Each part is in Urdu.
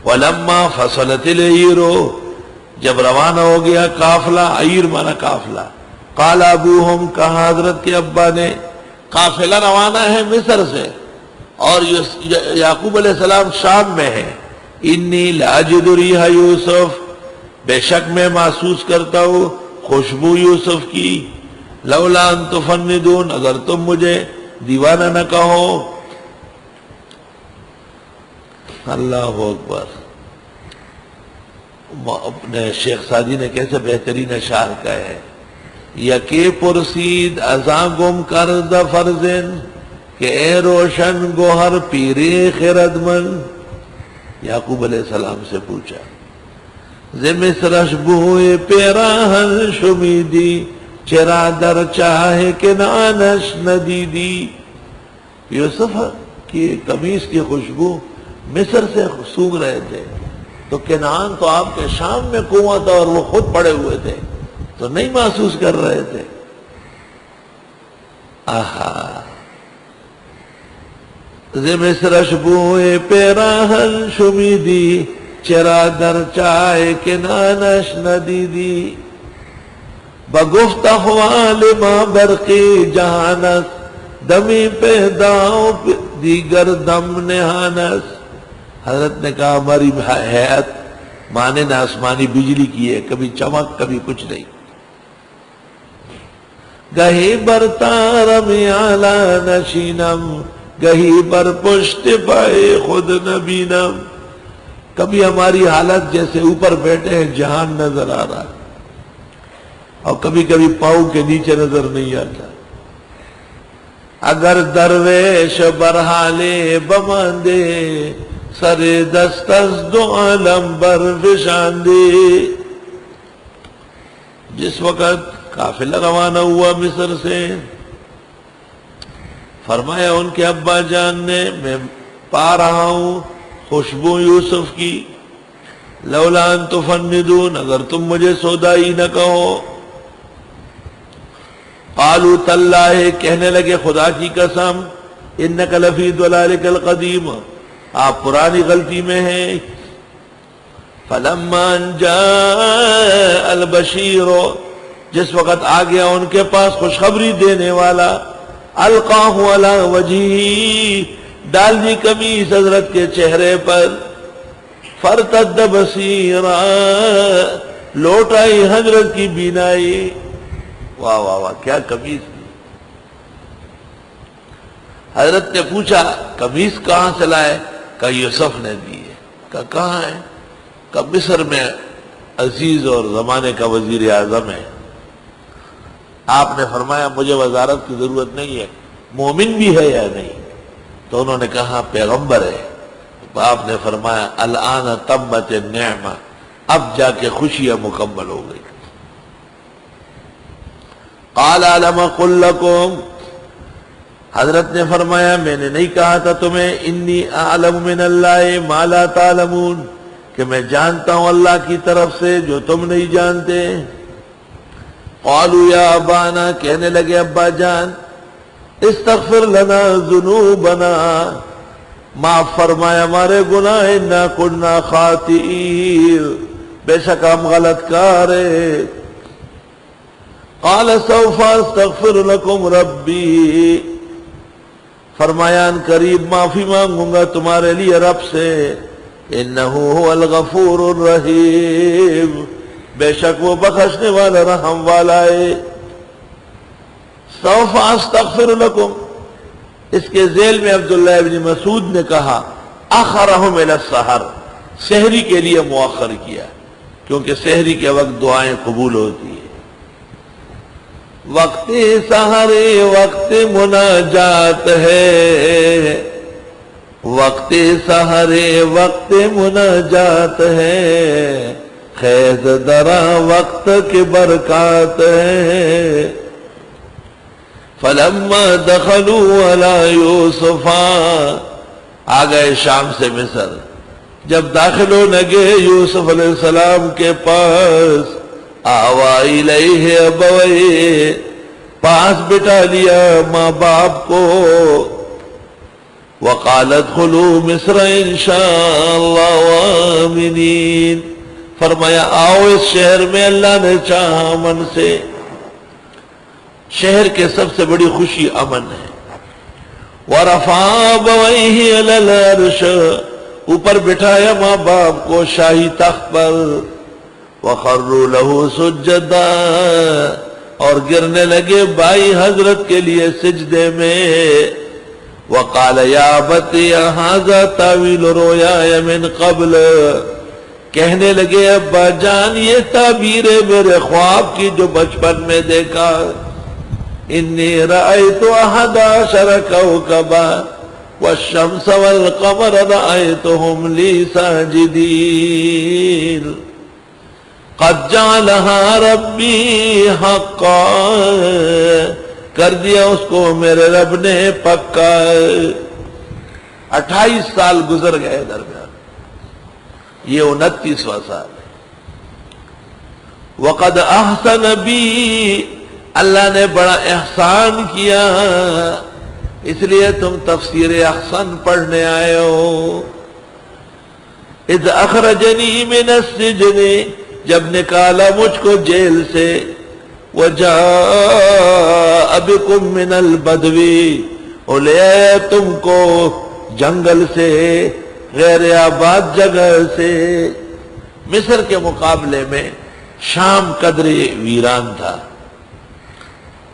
وَلَمَّا فَصَلَتِ الْعِيرُ، جب روانہ ہو گیا قافلہ، عیر مانا قافلہ، قال ابوہم، کہا حضرت کے ابا نے، قافلہ روانہ ہے مصر سے اور یعقوب علیہ السلام شام میں ہے، انی لاجد ریح یوسف، بے شک میں محسوس کرتا ہوں خوشبو یوسف کی، لولا ان تفندون، اگر تم مجھے دیوانہ نہ کہو۔ اللہ اکبر۔ اپنے شیخ سعدی نے کیسے بہترین اشعار کہے ہیں، یکی پرسید ازاں گم کرد فرزن، کہ اے روشن گوہر پیرے خردمن، یعقوب علیہ السلام سے پوچھا، ز مصرش بوئے پیراہن شمیدی، چرا در چاہے کنانش ندیدی، یوسف کی قمیص کی خوشبو مصر سے سونگ رہے تھے، تو کنعان تو آپ کے شام میں کنواں تھا اور وہ خود پڑے ہوئے تھے، تو نہیں محسوس کر رہے تھے۔ آہا، ز مصرش بوئے پیراہن شمیدی، چرا در چائے کنانش ندیدی، بگفت احوال ما برقی جہانس، دمی پیداؤ دیگر دم نہانس۔ حضرت نے کہا ہماری حیات مانند آسمانی بجلی کی ہے، کبھی چمک کبھی کچھ نہیں۔ گہی بر تارم اعلی نشینم، گہی بر پشت پائے خود نبینم، کبھی ہماری حالت جیسے اوپر بیٹھے ہیں جہان نظر آ رہا ہے، اور کبھی کبھی پاؤں کے نیچے نظر نہیں آتا۔ اگر درویش برحالے بماندے، سر دست از دو عالم بر فشاندے، جس وقت قافلہ روانہ ہوا مصر سے، فرمایا ان کے ابا جان نے، میں پا رہا ہوں خوشبو یوسف کی، لولا ان تفندون، اگر تم مجھے سودائی نہ کہو۔ قالوا تاللہ، کہنے لگے خدا کی قسم، انک لفی ضلالک القدیم، آپ پرانی غلطی میں ہیں۔ فلما جاء البشیر، جس وقت آ گیا ان کے پاس خوشخبری دینے والا، القاہ علی وجہہ، ڈال دی قمیص حضرت کے چہرے پر، فرتد بصیرا، لوٹ آئی حضرت کی بینائی۔ واہ واہ واہ، کیا قمیص تھی۔ حضرت نے پوچھا قمیص کہاں سے لائے؟ کہا یوسف نے دی ہے۔ کہا کہاں ہے؟ کہا مصر میں عزیز اور زمانے کا وزیر اعظم ہے۔ آپ نے فرمایا مجھے وزارت کی ضرورت نہیں ہے، مومن بھی ہے یا نہیں؟ تو انہوں نے کہا پیغمبر ہے۔ آپ نے فرمایا الآن تمت النعمہ، اب جا کے خوشیاں مکمل ہو گئی۔ قال علم قل لکم، حضرت نے فرمایا میں نے نہیں کہا تھا تمہیں، انی اعلم من اللہ ما لا تعلمون، کہ میں جانتا ہوں اللہ کی طرف سے جو تم نہیں جانتے۔ قالوا یا ابانا، کہنے لگے ابا جان، استغفر لنا ذنوبنا، معاف فرمایا ہمارے گناہ، انا کنا خاطئین، بے شک ہم غلط کار ہیں۔ قال سوف استغفر لکم ربی، فرمایا ان قریب معافی مانگوں گا تمہارے لیے رب سے، انہ هو الغفور الرحیم، بے شک وہ بخشنے والا رحم والا ہے۔ سوف استغفر لکم، اس کے ذیل میں عبداللہ ابن مسعود نے کہا اخرہم الی السحر، سحری کے لیے مؤخر کیا، کیونکہ سحری کے وقت دعائیں قبول ہوتی ہیں۔ وقت سحر وقت مناجات ہے، وقت سحر وقت مناجات ہے، خیز درا وقت کی برکات ہے۔ فلما دخلوا علی یوسف، آ گئے شام سے مصر، جب داخل ہونے گئے یوسف علیہ السلام کے پاس، آوا الیہ ابویہ، پاس بٹھا لیا ماں باپ کو، وقال ادخلوا مصر انشاء اللہ المؤمنین، فرمایا آؤ اس شہر میں اللہ نے چاہا امن سے، شہر کے سب سے بڑی خوشی امن ہے۔ وَرَفَعَ أَبَوَيْهِ عَلَى الْعَرْشِ، اوپر بٹھایا ماں باپ کو شاہی تخت پر، وَخَرُّوا لَهُ سُجَّدًا، اور گرنے لگے بھائی حضرت کے لیے سجدے میں۔ وَقَالَ يَا أَبَتِ هَذَا تَأْوِيلُ رُؤْيَايَ مِنْ قَبْلُ، کہنے لگے ابا جان یہ تعبیر ہے میرے خواب کی جو بچپن میں دیکھا، انی رأیت احد عشر کوکبا والشمس والقمر رأیتهم لی ساجدین، قد جعلها ربی حقا، کر دیا اس کو میرے رب نے پکا۔ 28 سال گزر گئے درمیان، یہ 29واں سال ہے۔ وَقَدْ أَحْسَنَ بِي، اللہ نے بڑا احسان کیا، اس لیے تم تفسیر احسن پڑھنے آئے ہو۔ اِذْ أَخْرَجَنِي مِنَ السِّجْنِ، جب نکالا مجھ کو جیل سے، وَجَاءَ بِكُم مِّنَ الْبَدْوِ، اور لے آیا تم کو جنگل سے، غیر آباد جگہ سے۔ مصر کے مقابلے میں شام قدرے ویران تھا،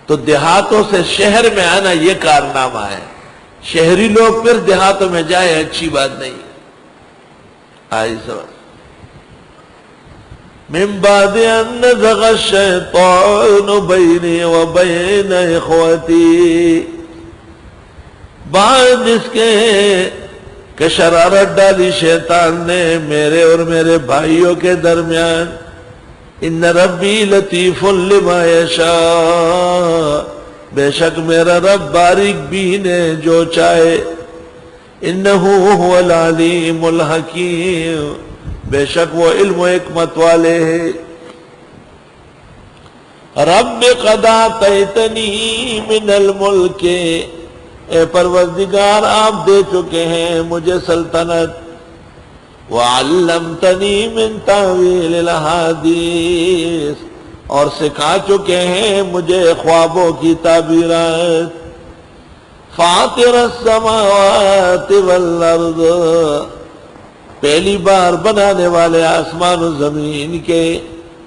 تو دیہاتوں سے شہر میں آنا یہ کارنامہ ہے۔ شہری لوگ پھر دیہاتوں میں جائے اچھی بات نہیں۔ آئی سوال من بعد ان نزغ الشیطان بینی و بین اخوتی، بعد اس کے کہ شرارت ڈالی شیطان نے میرے اور میرے بھائیوں کے درمیان۔ ان ربی لطیف لما یشاء، بے شک میرا رب باریک بین ہے جو چاہے۔ انہ هو العلیم الحکیم، بے شک وہ علم و حکمت والے ہیں۔ رب قد آتیتنی من الملک، اے پروردگار آپ دے چکے ہیں مجھے سلطنت، وعلمتنی من تاویل الحدیث، اور سکھا چکے ہیں مجھے خوابوں کی تعبیرات۔ فاطر السماوات والارض، پہلی بار بنانے والے آسمان و زمین کے،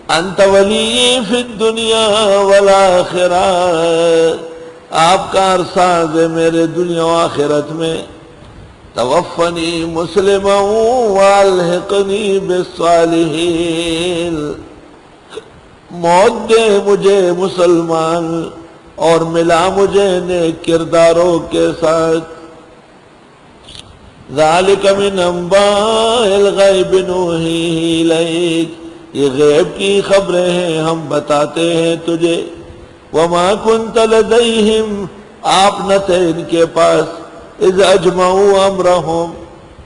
انت ولی فی الدنیا والآخرہ، آپ کارساز ہے میرے دنیا و آخرت میں۔ توفنی مسلما والحقنی بالصالحین، موت دے مجھے مسلمان اور ملا مجھے نیک کرداروں کے ساتھ۔ ذالک من انباء الغیب نوحیہ الیک، یہ غیب کی خبریں ہیں ہم بتاتے ہیں تجھے۔ وما کنت لدیہم، آپ نہ تھے ان کے پاس، اذ اجمعوا امرہم،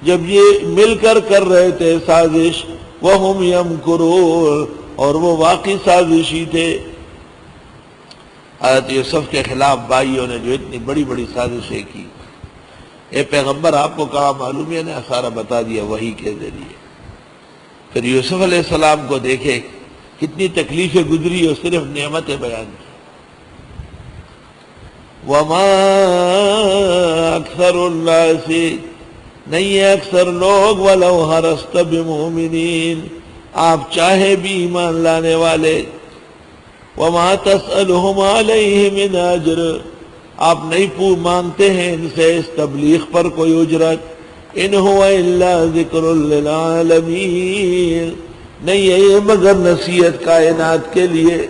جب یہ مل کر رہے تھے سازش، وہم یمکرون، اور وہ واقعی سازشی تھے۔ حضرت یوسف کے خلاف بھائیوں نے جو اتنی بڑی بڑی سازشیں کی، اے پیغمبر آپ کو کہا معلوم ہے نے سارا بتا دیا وحی کے ذریعے۔ پھر یوسف علیہ السلام کو دیکھے کتنی تکلیفیں گزری اور صرف نعمتیں بیان کی۔ وما اکثر الناس، نہیں ہے اکثر لوگ، ولو حرصت بمؤمنین، آپ چاہے بھی ایمان لانے والے۔ وما تسألهم علیہ من اجر، آپ نہیں مانگتے ہیں ان سے اس تبلیغ پر کوئی اجرت۔ ان هو الا ذکر للعالمین، نہیں ہے یہ مگر نصیحت کائنات کے لیے۔